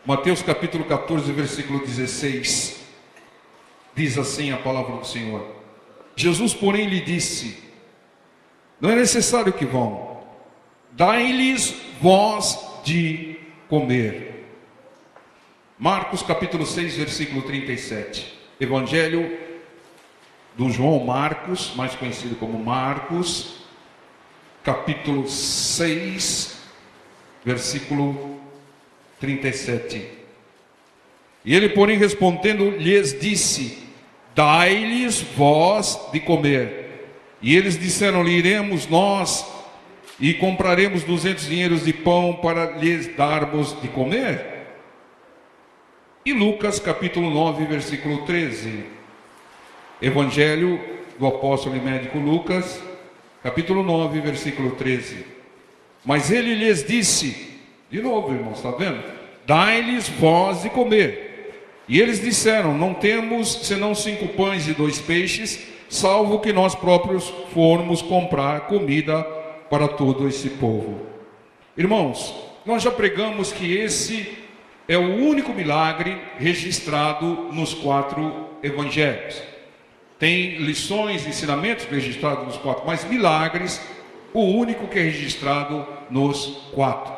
Mateus capítulo 14, versículo 16. Diz assim a palavra do Senhor: Jesus, porém, lhe disse: não é necessário que vão, dai-lhes vós de comer. Marcos capítulo 6, versículo 37. Evangelho do João Marcos, mais conhecido como Marcos, capítulo 6, versículo 37. E ele, porém, respondendo, lhes disse: dai-lhes vós de comer. E eles disseram-lhe: iremos nós e compraremos 200 dinheiros de pão para lhes darmos de comer. E Lucas capítulo 9, versículo 13. Evangelho do apóstolo e médico Lucas, capítulo 9, versículo 13. Mas ele lhes disse, de novo, irmãos, está vendo? Dai-lhes vós de comer. E eles disseram: não temos senão 5 pães e 2 peixes, salvo que nós próprios formos comprar comida para todo esse povo. Irmãos, nós já pregamos que esse é o único milagre registrado nos 4 evangelhos. Tem lições, ensinamentos registrados nos 4, mas milagres, o único que é registrado nos 4.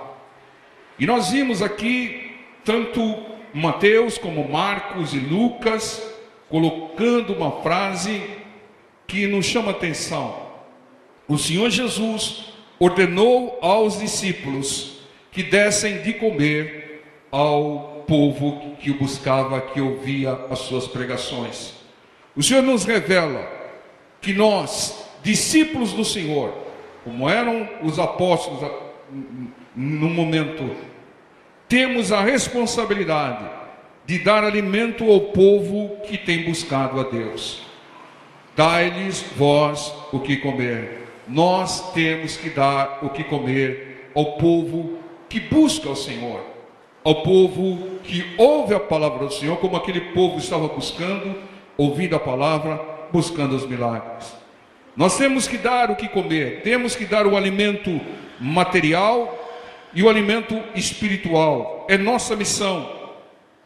E nós vimos aqui tanto Mateus como Marcos e Lucas colocando uma frase que nos chama a atenção. O Senhor Jesus ordenou aos discípulos que dessem de comer ao povo que o buscava, que ouvia as suas pregações. O Senhor nos revela que nós, discípulos do Senhor, como eram os apóstolos no momento, temos a responsabilidade de dar alimento ao povo que tem buscado a Deus. Dai-lhes vós o que comer. Nós temos que dar o que comer ao povo que busca o Senhor, ao povo que ouve a palavra do Senhor, como aquele povo estava buscando, ouvindo a palavra, buscando os milagres. Nós temos que dar o que comer, temos que dar o alimento material e o alimento espiritual. É nossa missão,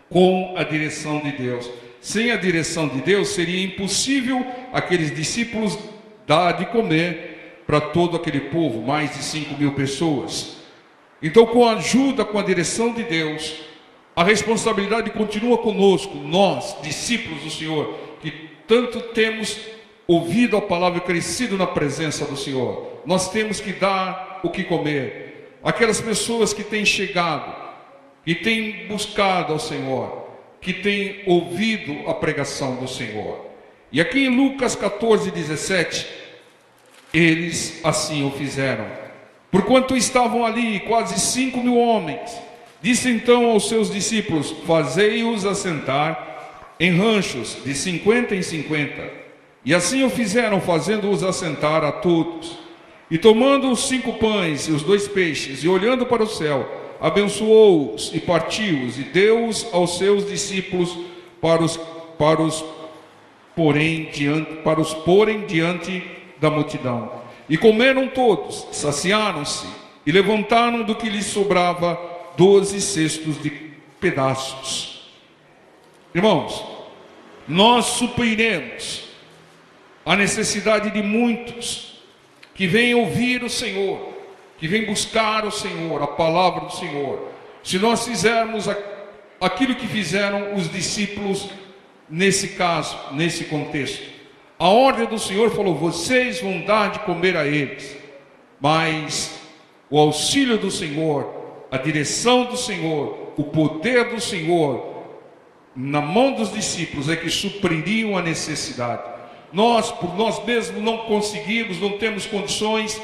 com a direção de Deus. Sem a direção de Deus, seria impossível aqueles discípulos dar de comer para todo aquele povo, mais de 5.000 pessoas. Então, com a ajuda, com a direção de Deus, a responsabilidade continua conosco, nós, discípulos do Senhor, que tanto temos ouvido a palavra e crescido na presença do Senhor. Nós temos que dar o que comer. Aquelas pessoas que têm chegado, que têm buscado ao Senhor, que têm ouvido a pregação do Senhor. E aqui em Lucas 14, 17, eles assim o fizeram. Porquanto estavam ali quase 5.000 homens, disse então aos seus discípulos: fazei-os assentar em ranchos de 50 em 50. E assim o fizeram, fazendo-os assentar a todos. E tomando os 5 pães e os 2 peixes, e olhando para o céu, abençoou-os e partiu-os, e deu-os aos seus discípulos para os porem diante da multidão. E comeram todos, saciaram-se, e levantaram do que lhes sobrava 12 cestos de pedaços. Irmãos, nós supriremos a necessidade de muitos que vêm ouvir o Senhor, que vêm buscar o Senhor, a palavra do Senhor, se nós fizermos aquilo que fizeram os discípulos nesse caso, nesse contexto. A ordem do Senhor falou: vocês vão dar de comer a eles. Mas o auxílio do Senhor, a direção do Senhor, o poder do Senhor na mão dos discípulos é que supririam a necessidade. Nós, por nós mesmos, não conseguimos, não temos condições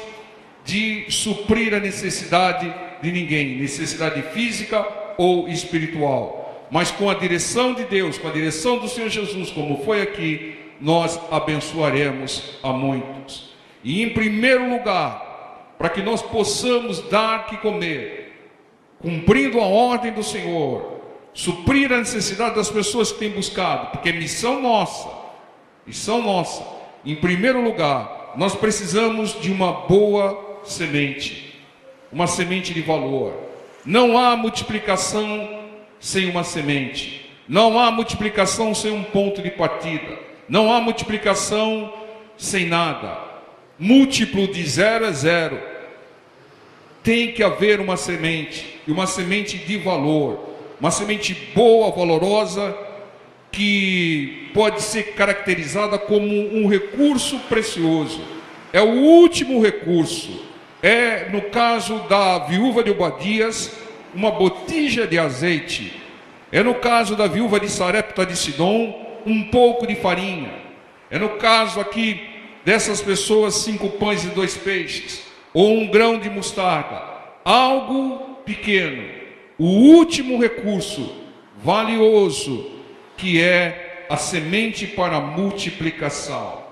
de suprir a necessidade de ninguém, necessidade física ou espiritual. Mas com a direção de Deus, com a direção do Senhor Jesus, como foi aqui, nós abençoaremos a muitos. E em primeiro lugar, para que nós possamos dar que comer, cumprindo a ordem do Senhor, suprir a necessidade das pessoas que têm buscado, porque é missão nossa, em primeiro lugar, nós precisamos de uma boa semente, uma semente de valor. Não há multiplicação sem uma semente. Não há multiplicação sem um ponto de partida. Não há multiplicação sem nada. Múltiplo de 0 é 0. Tem que haver uma semente, e uma semente de valor, uma semente boa, valorosa, que pode ser caracterizada como um recurso precioso. É o último recurso. É, no caso da viúva de Obadias, uma botija de azeite. É no caso da viúva de Sarepta de Sidom, um pouco de farinha. É no caso aqui dessas pessoas, 5 pães e 2 peixes, ou um grão de mostarda. Algo pequeno. O último recurso valioso, que é a semente para a multiplicação.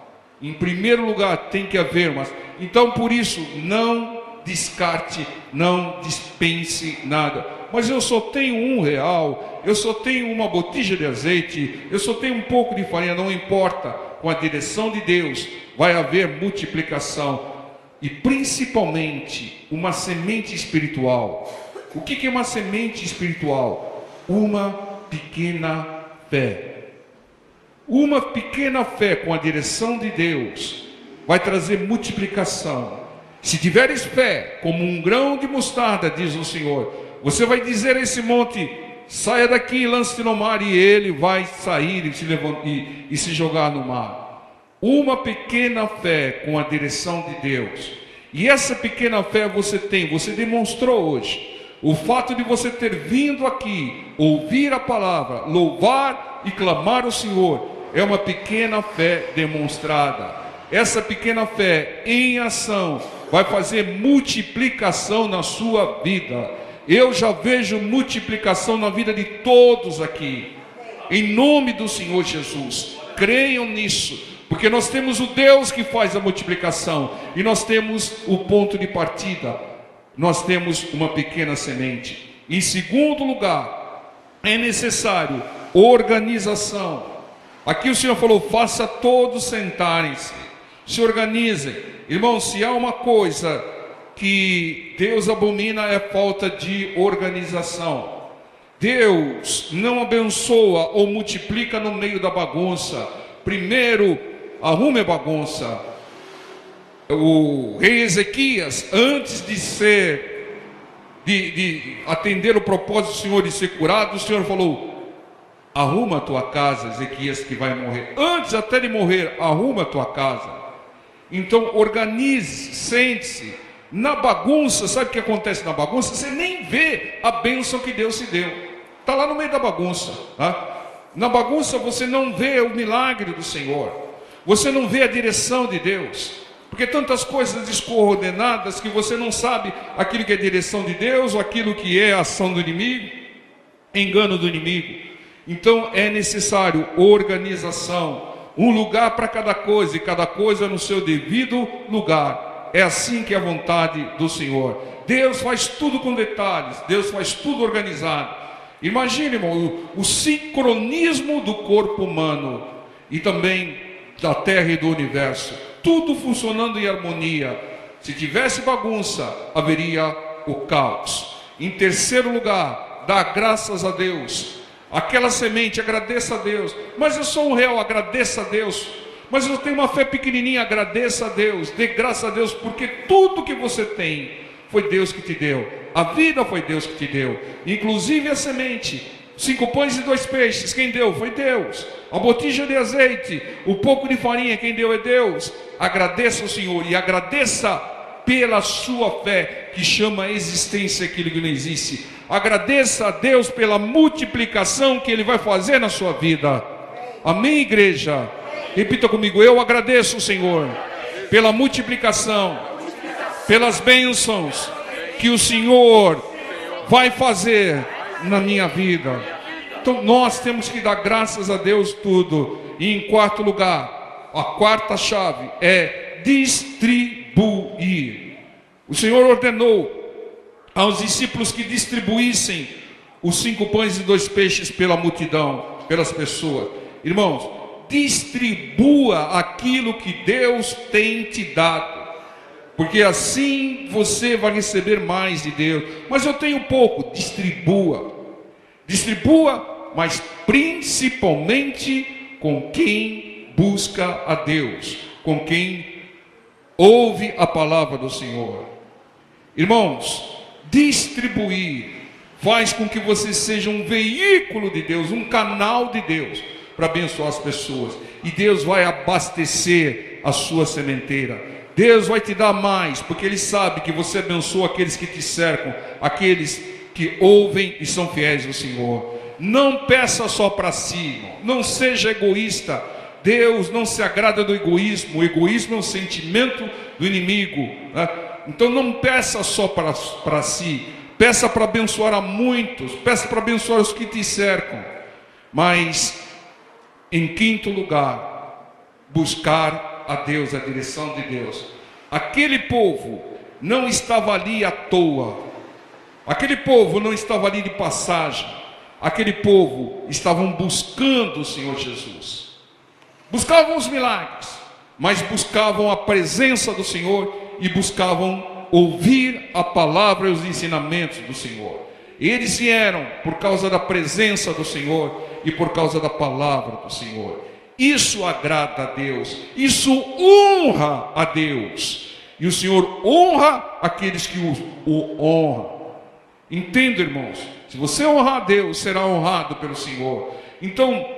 Em primeiro lugar, tem que haver uma... Então, por isso, não descarte, não dispense nada. Mas eu só tenho R$1, eu só tenho uma botija de azeite, eu só tenho um pouco de farinha, não importa. Com a direção de Deus, vai haver multiplicação. E principalmente, uma semente espiritual. O que é uma semente espiritual? Uma pequena fé. Uma pequena fé com a direção de Deus vai trazer multiplicação. Se tiveres fé como um grão de mostarda, diz o Senhor, você vai dizer a esse monte: saia daqui e lance-se no mar, e ele vai sair e se levantar e se jogar no mar. Uma pequena fé com a direção de Deus. E essa pequena fé você tem, você demonstrou hoje. O fato de você ter vindo aqui, ouvir a palavra, louvar e clamar ao Senhor, é uma pequena fé demonstrada. Essa pequena fé em ação vai fazer multiplicação na sua vida. Eu já vejo multiplicação na vida de todos aqui. Em nome do Senhor Jesus, creiam nisso. Porque nós temos o Deus que faz a multiplicação. E nós temos o ponto de partida. Nós temos uma pequena semente. Em segundo lugar, é necessário organização. Aqui o Senhor falou: faça todos sentarem-se, se organizem. Irmãos, se há uma coisa que Deus abomina, é falta de organização. Deus não abençoa ou multiplica no meio da bagunça. Primeiro, arrume a bagunça. O rei Ezequias, antes de atender o propósito do Senhor de ser curado, o Senhor falou: arruma a tua casa, Ezequias, que vai morrer. Antes até de morrer, arruma a tua casa. Então organize, sente-se. Na bagunça, sabe o que acontece na bagunça? Você nem vê a bênção que Deus te deu. Está lá no meio da bagunça, tá? Na bagunça você não vê o milagre do Senhor. Você não vê a direção de Deus. Porque tantas coisas descoordenadas que você não sabe aquilo que é direção de Deus ou aquilo que é ação do inimigo, engano do inimigo. Então é necessário organização, um lugar para cada coisa, e cada coisa no seu devido lugar. É assim que é a vontade do Senhor. Deus faz tudo com detalhes, Deus faz tudo organizado. Imagine, irmão, o sincronismo do corpo humano e também da terra e do universo. Tudo funcionando em harmonia. Se tivesse bagunça, haveria o caos. Em terceiro lugar, dá graças a Deus. Aquela semente, agradeça a Deus. Mas eu sou R$1, agradeça a Deus. Mas eu tenho uma fé pequenininha, agradeça a Deus. Dê graças a Deus, porque tudo que você tem foi Deus que te deu. A vida foi Deus que te deu. Inclusive a semente. 5 pães e 2 peixes, quem deu? Foi Deus. A botija de azeite, o pouco de farinha, quem deu é Deus. Agradeça ao Senhor e agradeça pela sua fé, que chama a existência aquilo que não existe. Agradeça a Deus pela multiplicação que Ele vai fazer na sua vida. Amém, igreja? Repita comigo: eu agradeço, Senhor, pela multiplicação, pelas bênçãos que o Senhor vai fazer na minha vida. Então nós temos que dar graças a Deus tudo. E em quarto lugar, a quarta chave é distribuir. O Senhor ordenou aos discípulos que distribuíssem os 5 pães e 2 peixes pela multidão, pelas pessoas. Irmãos, distribua aquilo que Deus tem te dado. porque assim você vai receber mais de Deus. Mas eu tenho pouco, distribua. Distribua, mas principalmente com quem busca a Deus, com quem ouve a palavra do Senhor. Irmãos, distribuir faz com que você seja um veículo de Deus, um canal de Deus para abençoar as pessoas. E Deus vai abastecer a sua sementeira. Deus vai te dar mais, porque Ele sabe que você abençoa aqueles que te cercam, aqueles que ouvem e são fiéis ao Senhor. Não peça só para si, não seja egoísta. Deus não se agrada do egoísmo. O egoísmo é um sentimento do inimigo, né? Então não peça só para si, peça para abençoar a muitos, peça para abençoar os que te cercam. Mas, em quinto lugar, buscar a Deus, a direção de Deus. Aquele povo não estava ali à toa, aquele povo não estava ali de passagem, aquele povo estavam buscando o Senhor Jesus. Buscavam os milagres, mas buscavam a presença do Senhor e buscavam ouvir a palavra e os ensinamentos do Senhor. Eles vieram por causa da presença do Senhor e por causa da palavra do Senhor. Isso agrada a Deus, isso honra a Deus, e o Senhor honra aqueles que o honram. Entenda, irmãos, se você honrar a Deus, será honrado pelo Senhor. Então,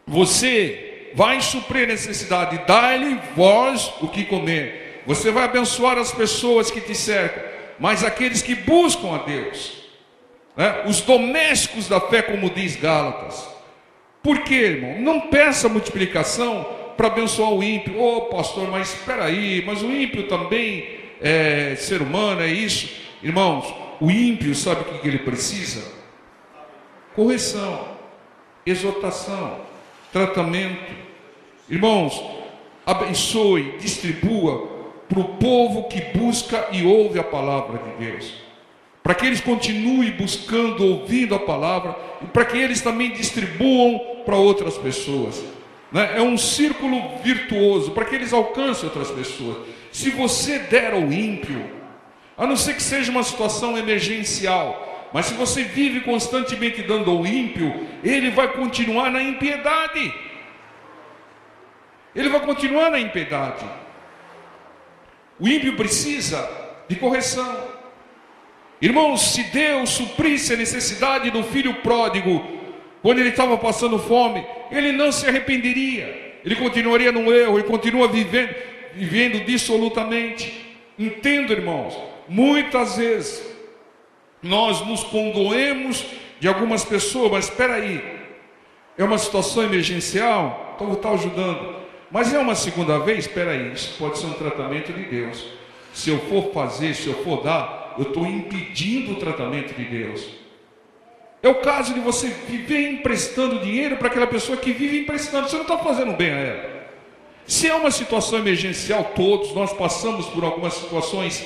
você vai suprir a necessidade, dá-lhe vós o que comer. Você vai abençoar as pessoas que te cercam, mas aqueles que buscam a Deus, né? Os domésticos da fé, como diz Gálatas. Por quê, irmão? Não peça multiplicação para abençoar o ímpio. Ô, pastor, mas espera aí, mas o ímpio também é ser humano, é isso? Irmãos, o ímpio sabe o que ele precisa? Correção, exortação, tratamento. Irmãos, abençoe, distribua para o povo que busca e ouve a palavra de Deus, para que eles continuem buscando, ouvindo a palavra, e para que eles também distribuam para outras pessoas, né? É um círculo virtuoso, para que eles alcancem outras pessoas. Se você der ao ímpio, a não ser que seja uma situação emergencial, mas se você vive constantemente dando ao ímpio, ele vai continuar na impiedade. Ele vai continuar na impiedade. O ímpio precisa de correção. Irmãos, se Deus suprisse a necessidade do filho pródigo, quando ele estava passando fome, ele não se arrependeria. Ele continuaria no erro, ele continua vivendo dissolutamente. Entendo, irmãos, muitas vezes nós nos condoemos de algumas pessoas, mas espera aí, é uma situação emergencial, então vou estar ajudando. Mas é uma segunda vez, espera aí, isso pode ser um tratamento de Deus. Se eu for fazer, se eu for dar, eu estou impedindo o tratamento de Deus. É o caso de você viver emprestando dinheiro para aquela pessoa que vive emprestando. Você não está fazendo bem a ela. Se é uma situação emergencial, todos nós passamos por algumas situações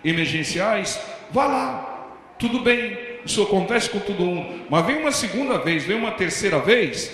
emergenciais, vá lá, tudo bem, isso acontece com todo mundo. Mas vem uma segunda vez, vem uma terceira vez,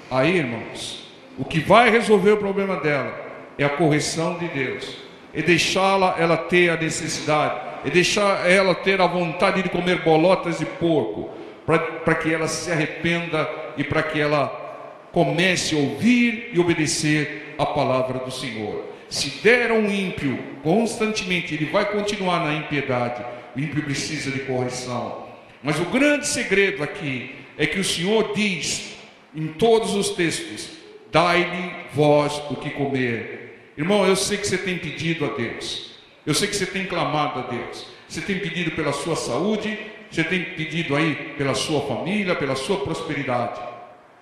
aí, irmãos, o que vai resolver o problema dela é a correção de Deus, é deixá-la ela ter a necessidade, é deixar ela ter a vontade de comer bolotas de porco, para que ela se arrependa e para que ela comece a ouvir e obedecer a palavra do Senhor. Se der a um ímpio constantemente, ele vai continuar na impiedade. O ímpio precisa de correção. Mas o grande segredo aqui é que o Senhor diz em todos os textos: dai-lhe vós o que comer. Irmão, eu sei que você tem pedido a Deus, eu sei que você tem clamado a Deus, você tem pedido pela sua saúde, você tem pedido aí pela sua família, pela sua prosperidade.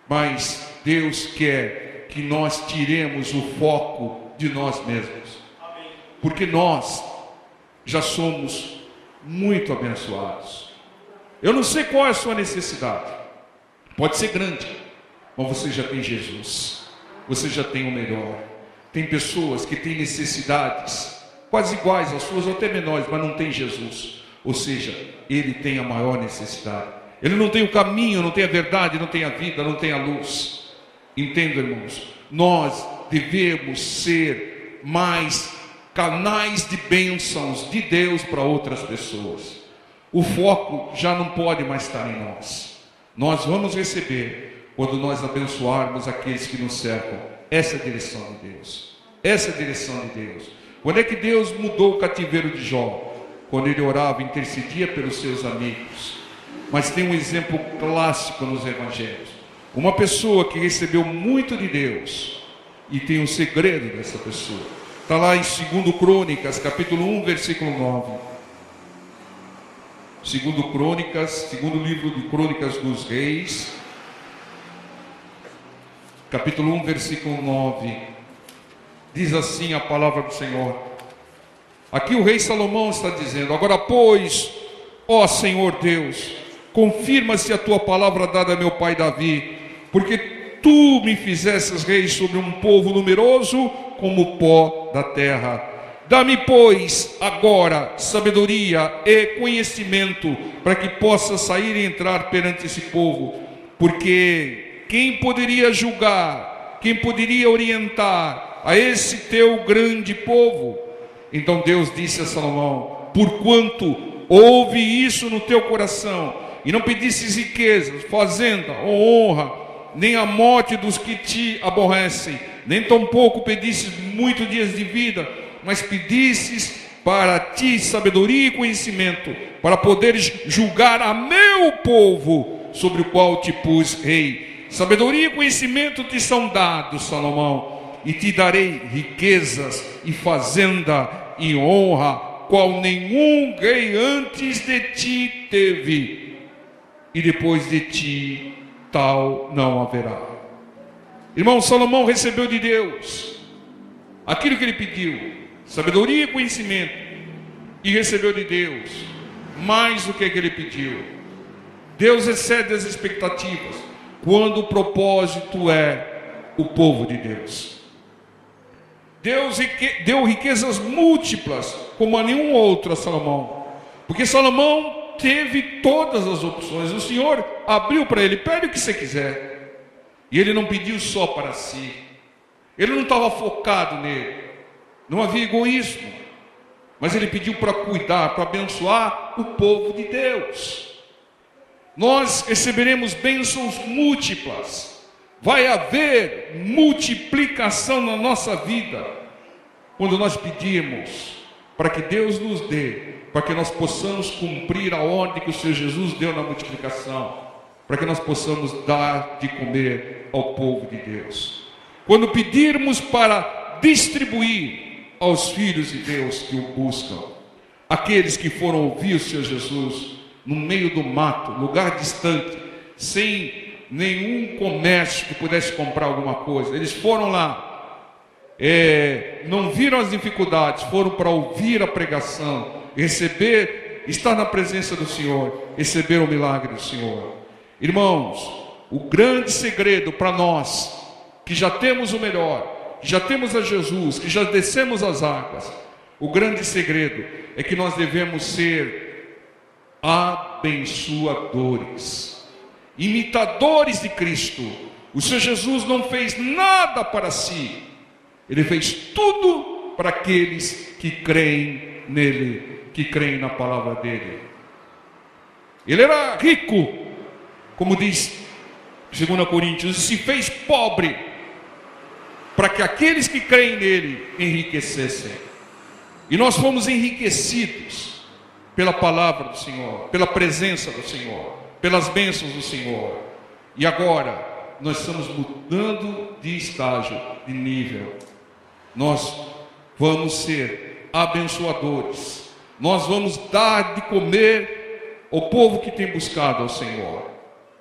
Mas Deus quer que nós tiremos o foco de nós mesmos, porque nós já somos muito abençoados. Eu não sei qual é a sua necessidade, pode ser grande, mas você já tem Jesus, você já tem o melhor. Tem pessoas que têm necessidades quase iguais às suas, ou até menores, mas não tem Jesus. Ou seja, ele tem a maior necessidade. Ele não tem o caminho, não tem a verdade, não tem a vida, não tem a luz. Entenda, irmãos, nós devemos ser mais canais de bênçãos de Deus para outras pessoas. O foco já não pode mais estar em nós. Nós vamos receber quando nós abençoarmos aqueles que nos cercam. Essa é a direção de Deus. Essa é a direção de Deus. Quando é que Deus mudou o cativeiro de Jó? Quando ele orava, intercedia pelos seus amigos. Mas tem um exemplo clássico nos evangelhos. Uma pessoa que recebeu muito de Deus, e tem um segredo dessa pessoa. Está lá em 2 Crônicas, capítulo 1, versículo 9. 2 Crônicas, segundo livro de Crônicas dos Reis, capítulo 1, versículo 9. Diz assim a palavra do Senhor. Aqui o rei Salomão está dizendo: agora, pois, ó Senhor Deus, confirma-se a tua palavra dada a meu pai Davi, porque tu me fizestes rei sobre um povo numeroso como o pó da terra. Dá-me, pois, agora sabedoria e conhecimento, para que possa sair e entrar perante esse povo, porque quem poderia julgar, quem poderia orientar a esse teu grande povo? Então Deus disse a Salomão: porquanto houve isso no teu coração, e não pedistes riquezas, fazenda ou honra, nem a morte dos que te aborrecem, nem tampouco pedistes muitos dias de vida, mas pedistes para ti sabedoria e conhecimento, para poderes julgar a meu povo, sobre o qual te pus rei. Sabedoria e conhecimento te são dados, Salomão, e te darei riquezas e fazenda e honra, qual nenhum rei antes de ti teve, e depois de ti tal não haverá. Irmão, Salomão recebeu de Deus aquilo que ele pediu, sabedoria e conhecimento, e recebeu de Deus mais do que ele pediu. Deus excede as expectativas quando o propósito é o povo de Deus. Deus deu riquezas múltiplas como a nenhum outro a Salomão, porque Salomão teve todas as opções. O Senhor abriu para ele: pede o que você quiser. E ele não pediu só para si, ele não estava focado nele, não havia egoísmo, mas ele pediu para cuidar, para abençoar o povo de Deus. Nós receberemos bênçãos múltiplas, vai haver multiplicação na nossa vida quando nós pedirmos para que Deus nos dê, para que nós possamos cumprir a ordem que o Senhor Jesus deu na multiplicação, para que nós possamos dar de comer ao povo de Deus. Quando pedirmos para distribuir aos filhos de Deus que o buscam, aqueles que foram ouvir o Senhor Jesus no meio do mato, lugar distante, sem nenhum comércio que pudesse comprar alguma coisa, eles foram lá, não viram as dificuldades, foram para ouvir a pregação, receber, estar na presença do Senhor, receber o milagre do Senhor. Irmãos, o grande segredo para nós, que já temos o melhor, que já temos a Jesus, que já descemos as águas, o grande segredo é que nós devemos ser abençoadores, imitadores de Cristo. O Senhor Jesus não fez nada para si, Ele fez tudo para aqueles que creem nele, que creem na palavra dele. Ele era rico, como diz 2 Coríntios, e se fez pobre para que aqueles que creem nele enriquecessem. E nós fomos enriquecidos pela palavra do Senhor, pela presença do Senhor, pelas bênçãos do Senhor. E agora nós estamos mudando de estágio, de nível. Nós vamos ser abençoadores. Nós vamos dar de comer ao povo que tem buscado ao Senhor.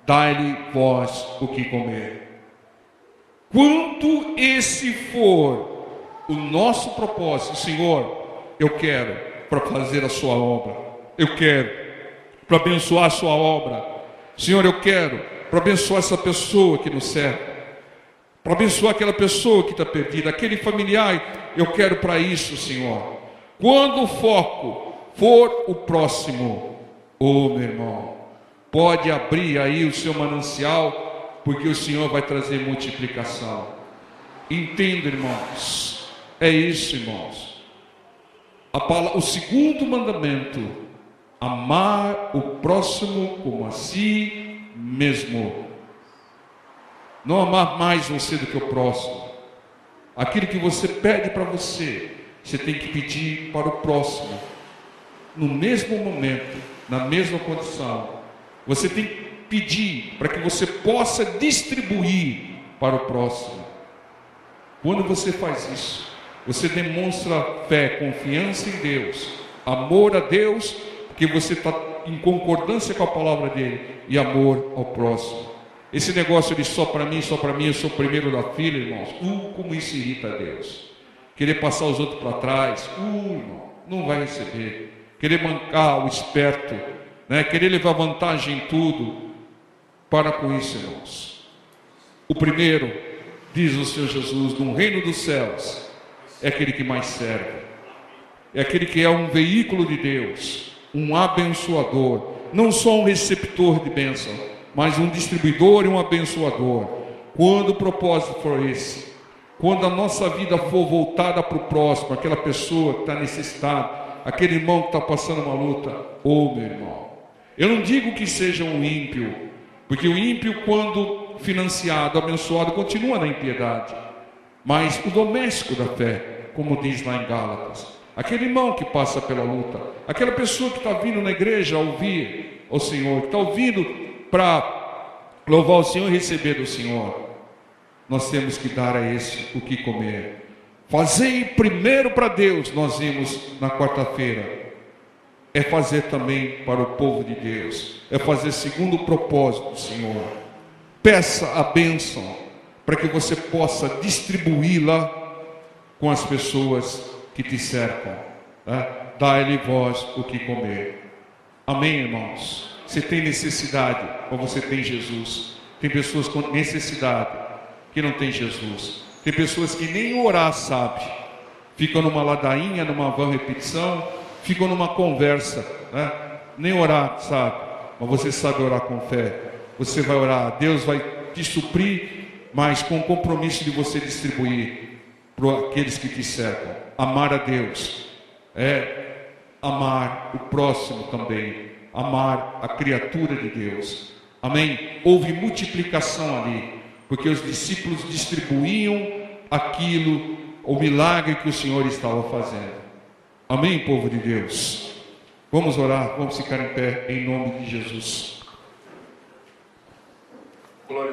Dai-lhe vós o que comer. Quando esse for o nosso propósito, Senhor, eu quero para fazer a sua obra. Eu quero para abençoar a sua obra. Senhor, eu quero para abençoar essa pessoa que nos serve, para abençoar aquela pessoa que está perdida, aquele familiar. Eu quero para isso, Senhor. Quando o foco for o próximo, meu irmão, pode abrir aí o seu manancial, porque o Senhor vai trazer multiplicação. Entenda, irmãos, é isso, irmãos. O segundo mandamento: amar o próximo como a si mesmo. Não amar mais você do que o próximo. Aquilo que você pede para você, você tem que pedir para o próximo. No mesmo momento, na mesma condição, você tem que pedir para que você possa distribuir para o próximo. Quando você faz isso, você demonstra fé, confiança em Deus, amor a Deus, porque você está em concordância com a palavra dele, e amor ao próximo. Esse negócio de só para mim, eu sou o primeiro da fila, irmãos. Como isso irrita a Deus. Querer passar os outros para trás, irmão, não vai receber. Querer mancar o esperto, né? Querer levar vantagem em tudo. Para com isso, irmãos. O primeiro, diz o Senhor Jesus, no reino dos céus, é aquele que mais serve. É aquele que é um veículo de Deus, um abençoador, não só um receptor de bênção, mas um distribuidor e um abençoador. Quando o propósito for esse, quando a nossa vida for voltada para o próximo, aquela pessoa que está necessitada, aquele irmão que está passando uma luta, meu irmão, eu não digo que seja um ímpio, porque o ímpio, quando financiado, abençoado, continua na impiedade, mas o doméstico da fé, como diz lá em Gálatas, aquele irmão que passa pela luta, aquela pessoa que está vindo na igreja a ouvir o Senhor, que está ouvindo para louvar o Senhor e receber do Senhor, nós temos que dar a esse o que comer. Fazei primeiro para Deus, nós vimos na quarta-feira, é fazer também para o povo de Deus, é fazer segundo o propósito do Senhor. Peça a bênção para que você possa distribuí-la com as pessoas que te cercam, né? Dá-lhe vós o que comer. Amém, irmãos? Você tem necessidade, ou você tem Jesus? Tem pessoas com necessidade que não tem Jesus. Tem pessoas que nem orar sabe, ficam numa ladainha, numa vã repetição, ficam numa conversa, né? Nem orar sabe, mas você sabe orar com fé. Você vai orar, Deus vai te suprir, mas com o compromisso de você distribuir para aqueles que te cercam. Amar a Deus é amar o próximo também, amar a criatura de Deus. Amém? Houve multiplicação ali, porque os discípulos distribuíam aquilo, o milagre que o Senhor estava fazendo. Amém, povo de Deus? Vamos orar, vamos ficar em pé em nome de Jesus. Glória a Deus.